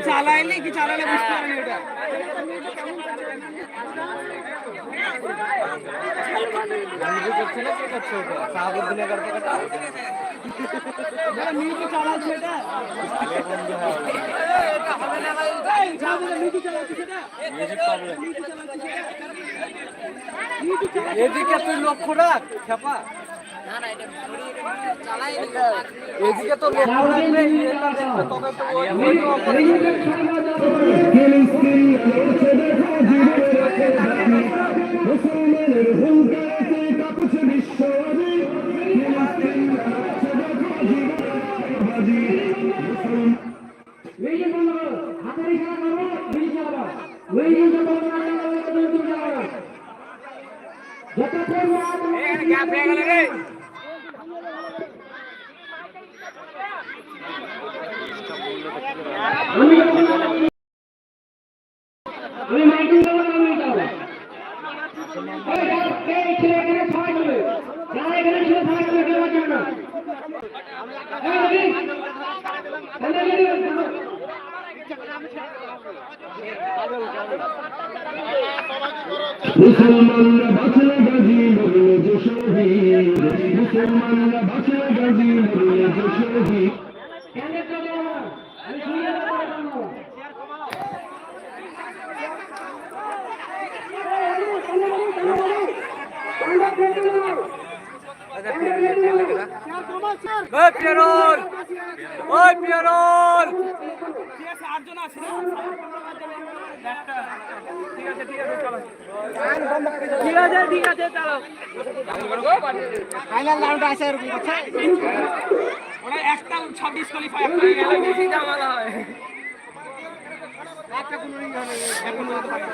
চালাইলে কি চালালে বুঝতে পারেনি ওটা এদিকে তুই লক্ষ্য রাখ খেপা এদিকে তো লক্ষ্য রাখবে মুসলমানরা বাঁচলে গাজী মরলে যে শহীদ মুসলমানরা বাঁচলে গাজী মরলে যে শহীদ ঠিক আছে চলো ফাইনাল রাউন্ড আছে এরকম কথা ওরা একটা 26 কোয়ালিফাই হয়ে গেল বেশি ঝামেলা হয় একটা কোন রিং হবে এখন হতে পারে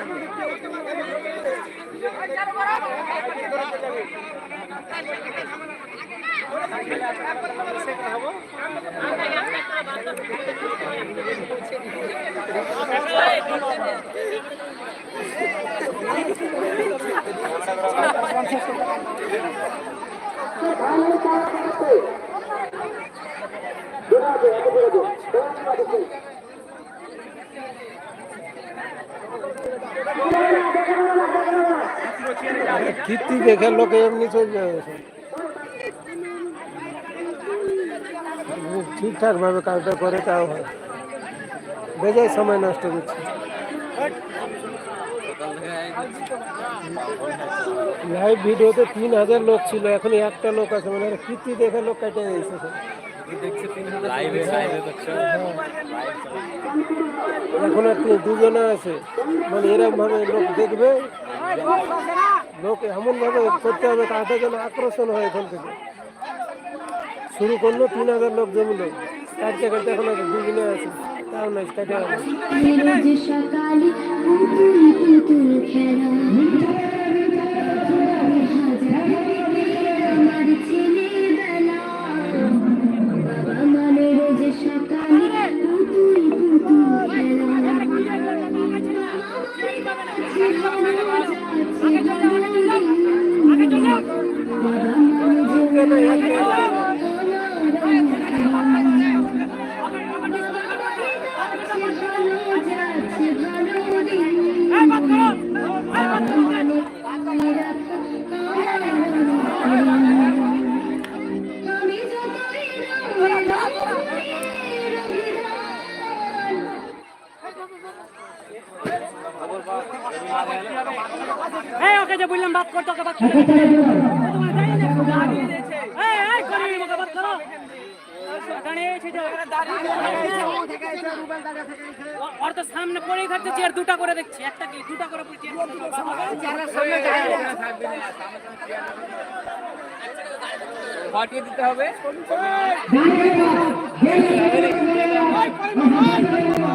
কীর্তি দেখে লোকে এমনি চলে যাবে ঠিকঠাক ভাবে কাজটা করে তাও হয় বেজায় সময় নষ্ট করছে লাইভ ভিডিওতে 3000 লোক ছিল এখন একটা লোক আছে মানে কীর্তি দেখে লোক কেটে দিয়েছে এখন আর দুজনে আছে মানে এরকম ভাবে লোক দেখবে লোক এমন ভাবে করতে হবে তাতে যেন আকর্ষণ হয় এখান থেকে শুরু করলো 3000 লোক জমিল কাটতে কাটতে এখন দুজনে আছে তাও নাই কাটে ওকে যে বললাম বাদ করতে ওকে বাদ করো বাদ করো ওর তো সামনে পড়েই থাকছে চেয়ার দুটা করে দেখছি একটা কি দুটা করে ফাটিয়ে দিতে হবে